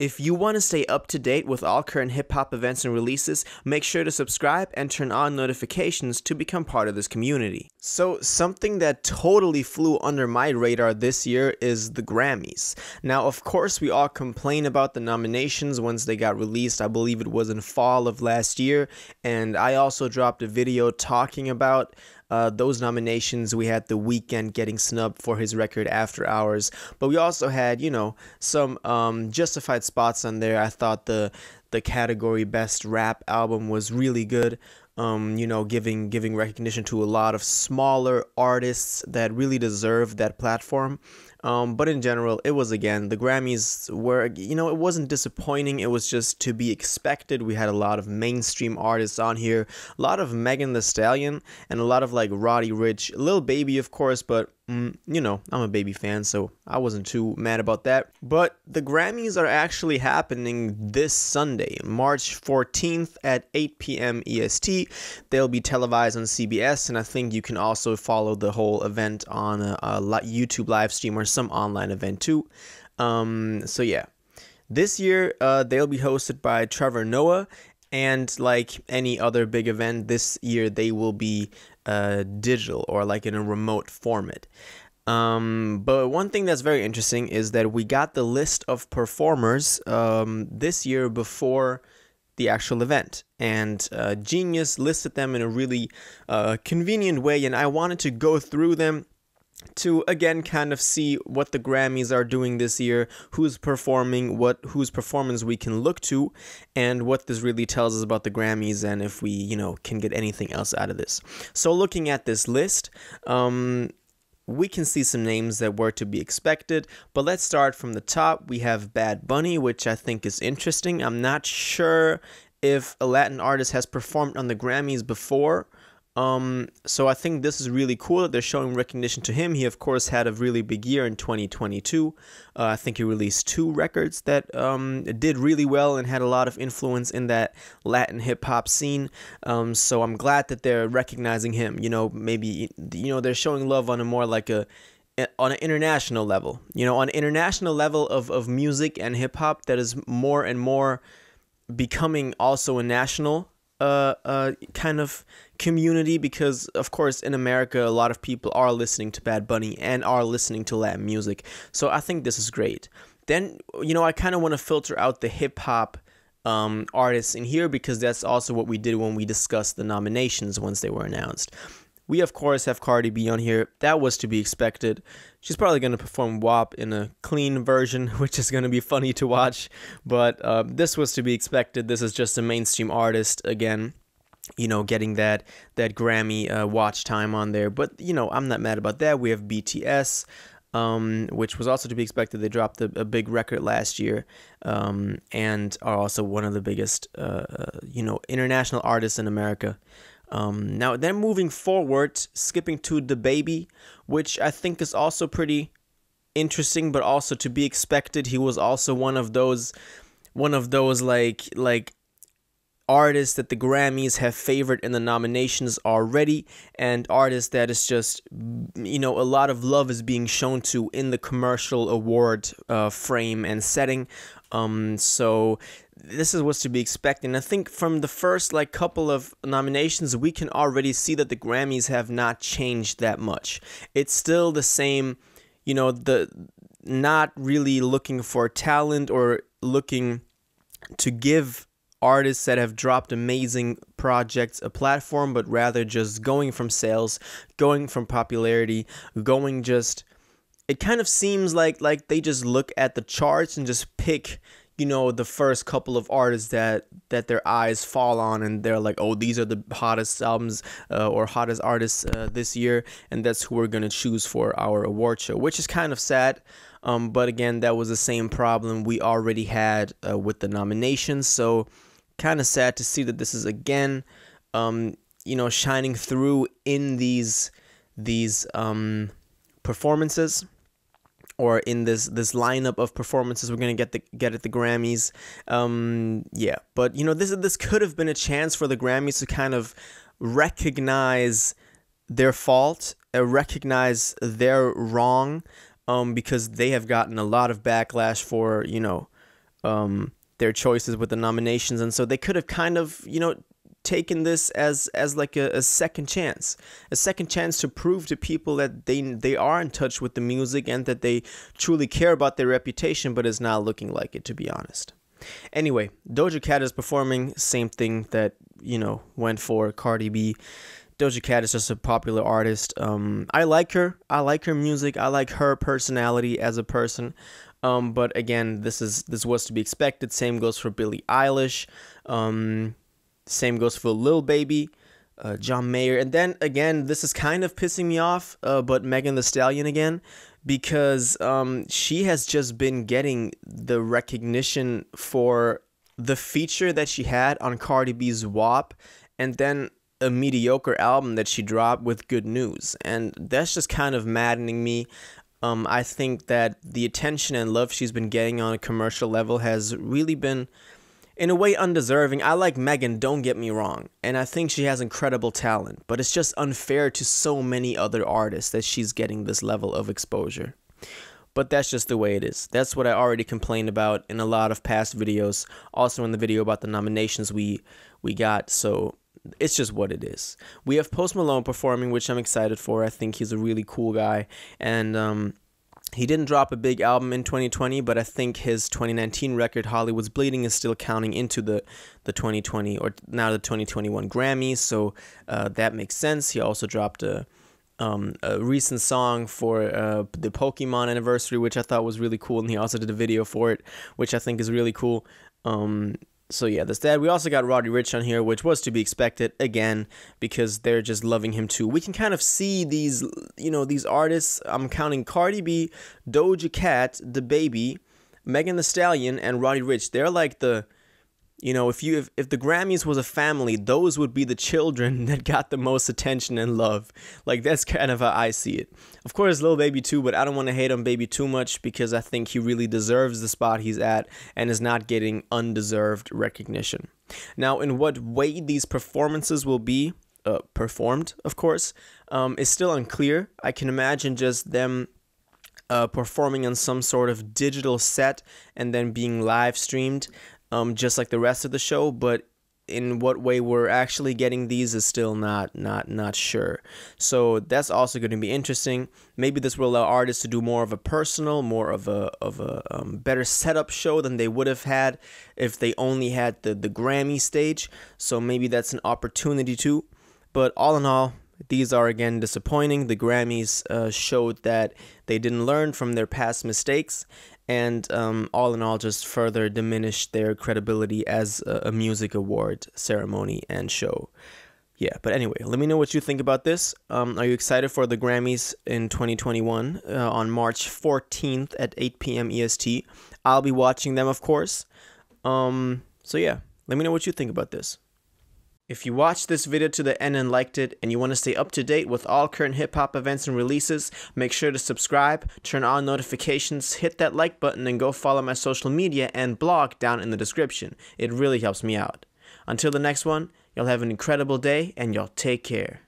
If you want to stay up to date with all current hip-hop events and releases, make sure to subscribe and turn on notifications to become part of this community. So something that totally flew under my radar this year is the Grammys. Now, of course, we all complain about the nominations once they got released. I believe it was in fall of last year, and I also dropped a video talking about those nominations. We had The Weeknd getting snubbed for his record After Hours, but we also had, some justified spots on there. I thought the category Best Rap Album was really good. Giving recognition to a lot of smaller artists that really deserve that platform. But in general, it was, again, the Grammys were, it wasn't disappointing. It was just to be expected. We had a lot of mainstream artists on here, a lot of Megan Thee Stallion, and a lot of like Roddy Ricch, Lil Baby, of course, but I'm a Baby fan, so I wasn't too mad about that. But the Grammys are actually happening this Sunday, March 14th at 8 p.m. EST. They'll be televised on CBS, and I think you can also follow the whole event on a YouTube live stream or some online event too. So yeah, this year they'll be hosted by Trevor Noah, and like any other big event this year, they will be digital or like in a remote format. But one thing that's very interesting is that we got the list of performers this year before the actual event, and Genius listed them in a really convenient way, and I wanted to go through them to again kind of see what the Grammys are doing this year, who's performing, whose performance we can look to, and what this really tells us about the Grammys, and if we can get anything else out of this. So looking at this list, we can see some names that were to be expected, but let's start from the top. We have Bad Bunny, which I think is interesting. I'm not sure if a Latin artist has performed on the Grammys before. So I think this is really cool that they're showing recognition to him. He, of course, had a really big year in 2022. I think he released 2 records that did really well and had a lot of influence in that Latin hip-hop scene. So I'm glad that they're recognizing him. Maybe, they're showing love on a more like on an international level. On an international level of music and hip-hop that is more and more becoming also a national kind of community, because of course in America a lot of people are listening to Bad Bunny and are listening to Latin music, so I think this is great. Then I kind of want to filter out the hip-hop artists in here, because that's also what we did when we discussed the nominations once they were announced. We of course have Cardi B on here. That was to be expected. She's probably going to perform WAP in a clean version, which is going to be funny to watch, but this was to be expected. This is just a mainstream artist again, getting that Grammy watch time on there, but I'm not mad about that. We have BTS, which was also to be expected. They dropped a big record last year, and are also one of the biggest international artists in America. Now then, moving forward, skipping to DaBaby, which I think is also pretty interesting, but also to be expected. He was also one of those like artists that the Grammys have favored in the nominations already, and artists that is just a lot of love is being shown to in the commercial award frame and setting. So this is what's to be expected. And I think from the first couple of nominations, we can already see that the Grammys have not changed that much. It's still the same, the not really looking for talent or looking to give artists that have dropped amazing projects a platform, but rather just going from sales, going from popularity, it kind of seems like they just look at the charts and just pick the first couple of artists that their eyes fall on, and they're like, oh, these are the hottest albums or hottest artists this year, and that's who we're going to choose for our award show, which is kind of sad. But again, that was the same problem we already had with the nominations, so kind of sad to see that this is again shining through in these performances, or in this lineup of performances we're gonna get at the Grammys. Yeah, but this could have been a chance for the Grammys to kind of recognize their fault, recognize their wrong, because they have gotten a lot of backlash for their choices with the nominations, and so they could have kind of, you know, taken this as like a second chance to prove to people that they are in touch with the music and that they truly care about their reputation, but it's not looking like it, to be honest. Anyway, Doja Cat is performing, same thing that, you know, went for Cardi B. Doja Cat is just a popular artist. I like her music, I like her personality as a person. But again, this was to be expected. Same goes for Billie Eilish. Same goes for Lil Baby, John Mayer. And then again, this is kind of pissing me off, but Megan Thee Stallion again, because she has just been getting the recognition for the feature that she had on Cardi B's WAP, and then a mediocre album that she dropped with Good News. And that's just kind of maddening me. I think that the attention and love she's been getting on a commercial level has really been, in a way, undeserving. I like Megan, don't get me wrong, and I think she has incredible talent, but it's just unfair to so many other artists that she's getting this level of exposure. But that's just the way it is. That's what I already complained about in a lot of past videos, also in the video about the nominations we got, so it's just what it is. We have Post Malone performing, which I'm excited for. I think he's a really cool guy, and he didn't drop a big album in 2020, but I think his 2019 record, Hollywood's Bleeding, is still counting into the 2020 or now the 2021 Grammys, so that makes sense. He also dropped a recent song for the Pokemon anniversary, which I thought was really cool, and he also did a video for it, which I think is really cool. So yeah, that's that. We also got Roddy Ricch on here, which was to be expected, again, because they're just loving him too. We can kind of see these, you know, these artists. I'm counting Cardi B, Doja Cat, DaBaby, Megan Thee Stallion, and Roddy Ricch. They're like the, you know, if the Grammys was a family, those would be the children that got the most attention and love. Like, that's kind of how I see it. Of course, Lil Baby too, but I don't want to hate on Baby too much because I think he really deserves the spot he's at and is not getting undeserved recognition. Now, in what way these performances will be performed, of course, is still unclear. I can imagine just them performing on some sort of digital set and then being live streamed, just like the rest of the show, but in what way we're actually getting these is still not sure. So that's also going to be interesting. Maybe this will allow artists to do more of a personal, more of a better setup show than they would have had if they only had the Grammy stage. So maybe that's an opportunity too. But all in all, these are again disappointing. The Grammys showed that they didn't learn from their past mistakes, and all in all just further diminished their credibility as a music award ceremony and show. Yeah, but anyway, let me know what you think about this. Are you excited for the Grammys in 2021 on March 14th at 8 p.m. EST? I'll be watching them, of course. So yeah, let me know what you think about this. If you watched this video to the end and liked it, and you want to stay up to date with all current hip-hop events and releases, make sure to subscribe, turn on notifications, hit that like button, and go follow my social media and blog down in the description. It really helps me out. Until the next one, y'all have an incredible day, and y'all take care.